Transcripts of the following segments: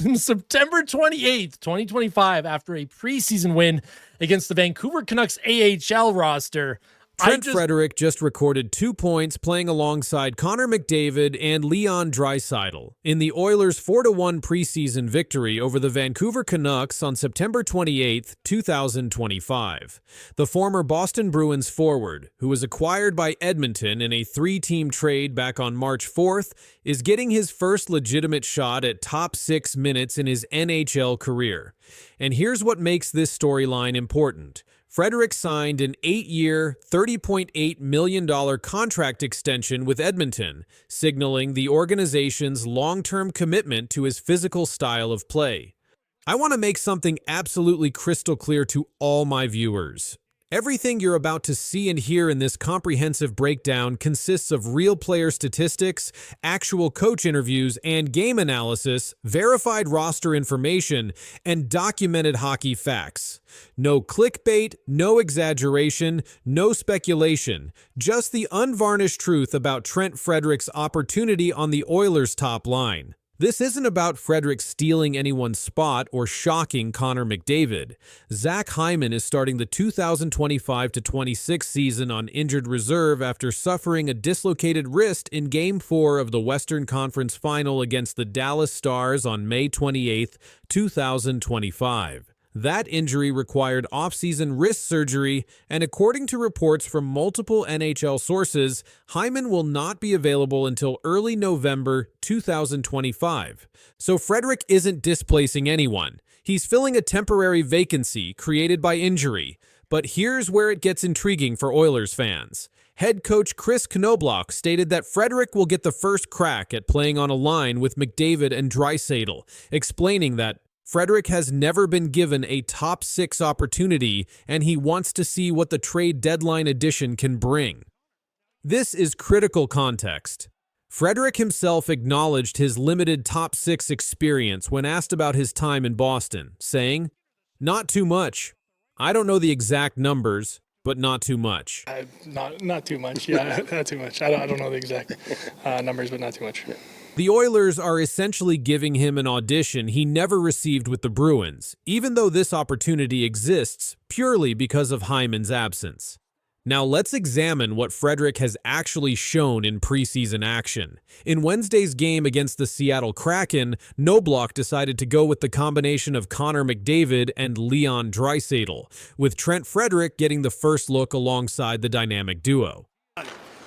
on September 28th, 2025, after a preseason win against the Vancouver Canucks AHL roster. Trent Frederic just recorded 2 points playing alongside Connor McDavid and Leon Draisaitl in the Oilers' 4-1 preseason victory over the Vancouver Canucks on September 28, 2025. The former Boston Bruins forward, who was acquired by Edmonton in a 3-team trade back on March 4th, is getting his first legitimate shot at top 6 minutes in his NHL career. And here's what makes this storyline important. Frederic signed an 8-year, $30.8 million contract extension with Edmonton, signaling the organization's long-term commitment to his physical style of play. I want to make something absolutely crystal clear to all my viewers. Everything you're about to see and hear in this comprehensive breakdown consists of real player statistics, actual coach interviews and game analysis, verified roster information, and documented hockey facts. No clickbait, no exaggeration, no speculation, just the unvarnished truth about Trent Frederic's opportunity on the Oilers' top line. This isn't about Frederic stealing anyone's spot or shocking Connor McDavid. Zach Hyman is starting the 2025-26 season on injured reserve after suffering a dislocated wrist in Game 4 of the Western Conference Final against the Dallas Stars on May 28, 2025. That injury required off-season wrist surgery, and according to reports from multiple NHL sources, Hyman will not be available until early November 2025. So Frederic isn't displacing anyone. He's filling a temporary vacancy created by injury. But here's where it gets intriguing for Oilers fans. Head coach Chris Knoblauch stated that Frederic will get the first crack at playing on a line with McDavid and Draisaitl, explaining that Frederic has never been given a top 6 opportunity, and he wants to see what the trade deadline edition can bring. This is critical context. Frederic himself acknowledged his limited top 6 experience when asked about his time in Boston, saying, "Not too much. I don't know the exact numbers, but not too much." Not too much. Yeah, not too much. I don't know the exact numbers, but not too much. The Oilers are essentially giving him an audition he never received with the Bruins, even though this opportunity exists purely because of Hyman's absence. Now let's examine what Frederic has actually shown in preseason action. In Wednesday's game against the Seattle Kraken, Knoblauch decided to go with the combination of Connor McDavid and Leon Draisaitl, with Trent Frederic getting the first look alongside the dynamic duo.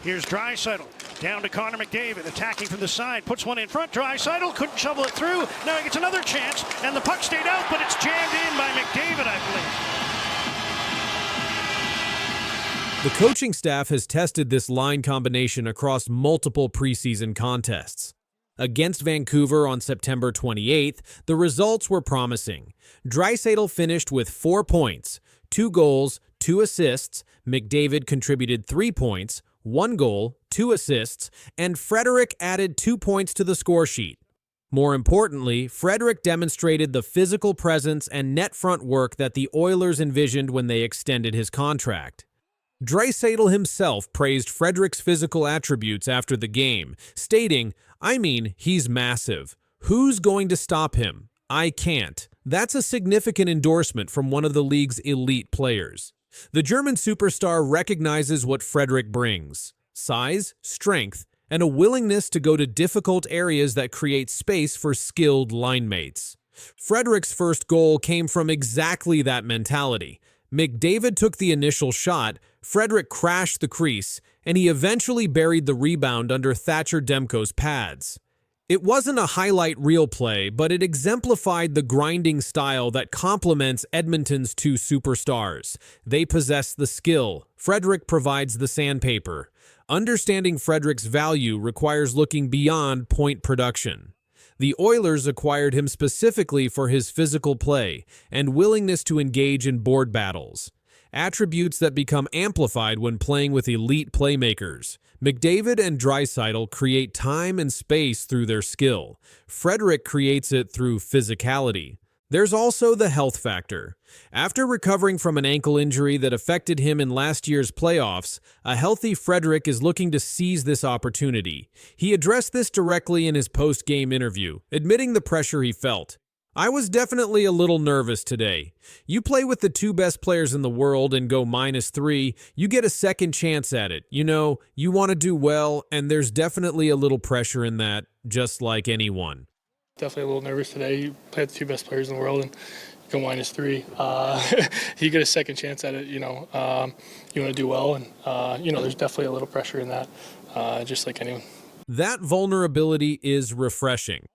Here's Draisaitl, down to Connor McDavid, attacking from the side, puts one in front. Draisaitl couldn't shovel it through. Now he gets another chance, and the puck stayed out, but it's jammed in by McDavid, I believe. The coaching staff has tested this line combination across multiple preseason contests. Against Vancouver on September 28th, the results were promising. Draisaitl finished with 4 points, 2 goals, 2 assists. McDavid contributed 3 points, 1 goal, 2 assists, and Frederic added 2 points to the score sheet. More importantly, Frederic demonstrated the physical presence and net front work that the Oilers envisioned when they extended his contract. Draisaitl himself praised Frederic's physical attributes after the game, stating, "He's massive. Who's going to stop him? I can't." That's a significant endorsement from one of the league's elite players. The German superstar recognizes what Frederic brings: size, strength, and a willingness to go to difficult areas that create space for skilled line mates. Frederic's first goal came from exactly that mentality. McDavid took the initial shot, Frederic crashed the crease, and he eventually buried the rebound under Thatcher Demko's pads. It wasn't a highlight reel play, but it exemplified the grinding style that complements Edmonton's 2 superstars. They possess the skill. Frederic provides the sandpaper. Understanding Frederic's value requires looking beyond point production. The Oilers acquired him specifically for his physical play and willingness to engage in board battles, attributes that become amplified when playing with elite playmakers. McDavid and Draisaitl create time and space through their skill. Frederic creates it through physicality. There's also the health factor. After recovering from an ankle injury that affected him in last year's playoffs, a healthy Frederick is looking to seize this opportunity. He addressed this directly in his post-game interview, admitting the pressure he felt. "I was definitely a little nervous today. You play with the two best players in the world and go -3, you get a second chance at it. You know, you want to do well, and there's definitely a little pressure in that, just like anyone." Definitely a little nervous today. You play with the two best players in the world and go -3. You get a second chance at it, you want to do well. And, there's definitely a little pressure in that, just like anyone. That vulnerability is refreshing.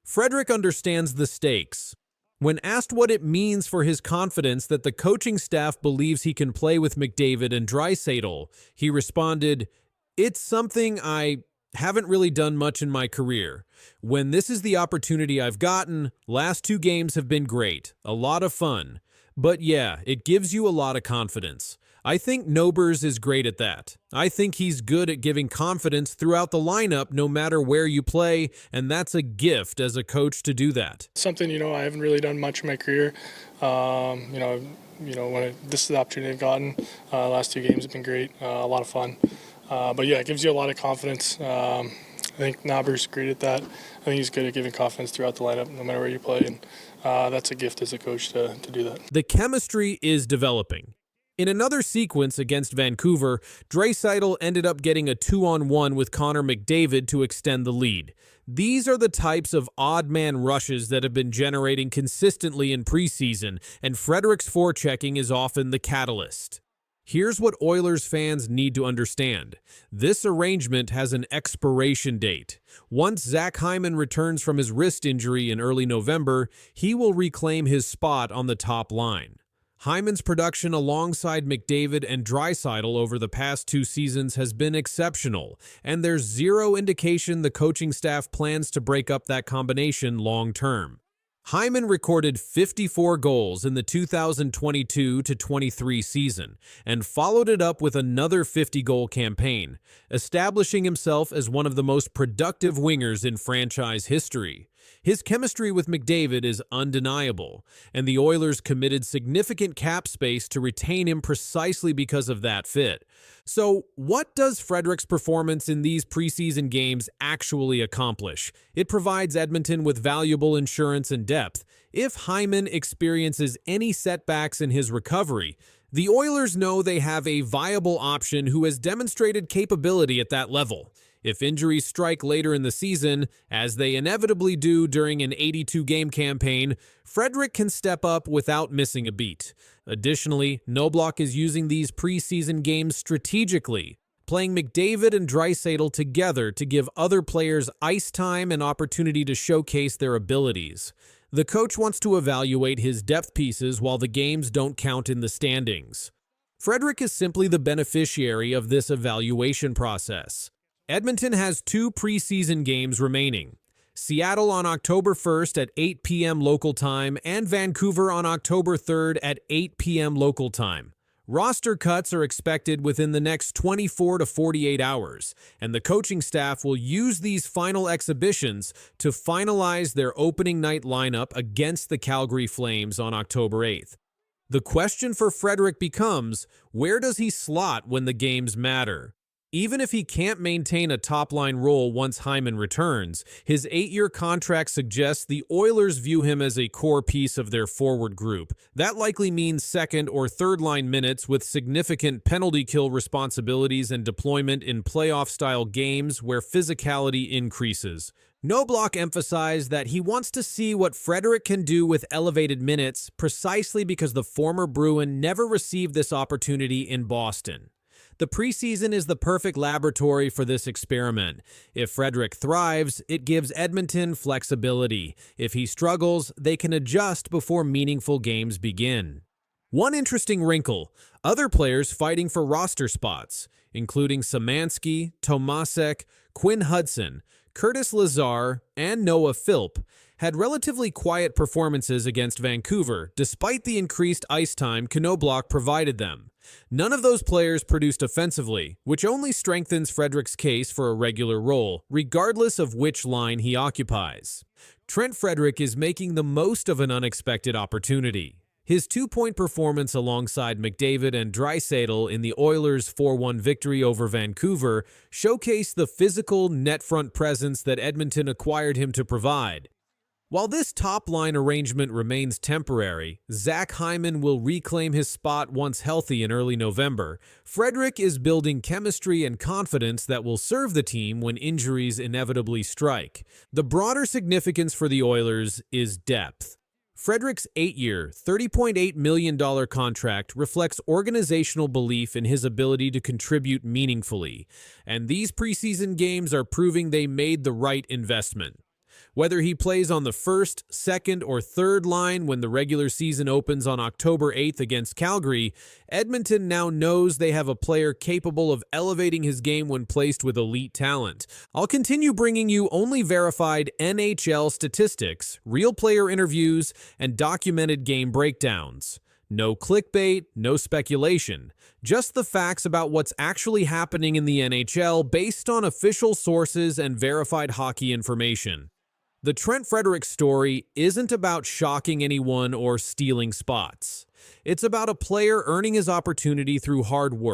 Frederick understands the stakes. When asked what it means for his confidence that the coaching staff believes he can play with McDavid and Draisaitl, he responded, "It's something I haven't really done much in my career. When this is the opportunity I've gotten, last 2 games have been great, a lot of fun. But yeah, it gives you a lot of confidence. I think Nobers is great at that. I think he's good at giving confidence throughout the lineup no matter where you play, and that's a gift as a coach to do that." Something, I haven't really done much in my career. This is the opportunity I've gotten. Last 2 games have been great, a lot of fun. But yeah, it gives you a lot of confidence. I think Naber's great at that. I think he's good at giving confidence throughout the lineup, no matter where you play, and that's a gift as a coach to do that. The chemistry is developing. In another sequence against Vancouver, Draisaitl ended up getting a 2-on-1 with Connor McDavid to extend the lead. These are the types of odd-man rushes that have been generating consistently in preseason, and Frederick's forechecking is often the catalyst. Here's what Oilers fans need to understand. This arrangement has an expiration date. Once Zach Hyman returns from his wrist injury in early November, he will reclaim his spot on the top line. Hyman's production alongside McDavid and Draisaitl over the past 2 seasons has been exceptional, and there's zero indication the coaching staff plans to break up that combination long-term. Hyman recorded 54 goals in the 2022-23 season and followed it up with another 50-goal campaign, establishing himself as one of the most productive wingers in franchise history. His chemistry with McDavid is undeniable, and the Oilers committed significant cap space to retain him precisely because of that fit. So, what does Frederick's performance in these preseason games actually accomplish? It provides Edmonton with valuable insurance and depth. If Hyman experiences any setbacks in his recovery, the Oilers know they have a viable option who has demonstrated capability at that level. If injuries strike later in the season, as they inevitably do during an 82-game campaign, Frederick can step up without missing a beat. Additionally, Knoblauch is using these preseason games strategically, playing McDavid and Draisaitl together to give other players ice time and opportunity to showcase their abilities. The coach wants to evaluate his depth pieces while the games don't count in the standings. Frederick is simply the beneficiary of this evaluation process. Edmonton has 2 preseason games remaining. Seattle on October 1st at 8 p.m. local time and Vancouver on October 3rd at 8 p.m. local time. Roster cuts are expected within the next 24 to 48 hours, and the coaching staff will use these final exhibitions to finalize their opening night lineup against the Calgary Flames on October 8th. The question for Frederick becomes, where does he slot when the games matter? Even if he can't maintain a top-line role once Hyman returns, his 8-year contract suggests the Oilers view him as a core piece of their forward group. That likely means second- or third-line minutes with significant penalty kill responsibilities and deployment in playoff-style games where physicality increases. Knoblauch emphasized that he wants to see what Frederick can do with elevated minutes precisely because the former Bruin never received this opportunity in Boston. The preseason is the perfect laboratory for this experiment. If Frederick thrives, it gives Edmonton flexibility. If he struggles, they can adjust before meaningful games begin. One interesting wrinkle, other players fighting for roster spots, including Szymanski, Tomasek, Quinn Hudson, Curtis Lazar, and Noah Philp had relatively quiet performances against Vancouver, despite the increased ice time Knoblauch provided them. None of those players produced offensively, which only strengthens Frederick's case for a regular role, regardless of which line he occupies. Trent Frederic is making the most of an unexpected opportunity. His 2-point performance alongside McDavid and Draisaitl in the Oilers' 4-1 victory over Vancouver showcased the physical net front presence that Edmonton acquired him to provide. While this top-line arrangement remains temporary, Zach Hyman will reclaim his spot once healthy in early November. Frederic is building chemistry and confidence that will serve the team when injuries inevitably strike. The broader significance for the Oilers is depth. Frederic's 8-year, $30.8 million contract reflects organizational belief in his ability to contribute meaningfully, and these preseason games are proving they made the right investment. Whether he plays on the first, second, or third line when the regular season opens on October 8th against Calgary, Edmonton now knows they have a player capable of elevating his game when placed with elite talent. I'll continue bringing you only verified NHL statistics, real player interviews, and documented game breakdowns. No clickbait, no speculation. Just the facts about what's actually happening in the NHL based on official sources and verified hockey information. The Trent Frederic story isn't about shocking anyone or stealing spots. It's about a player earning his opportunity through hard work.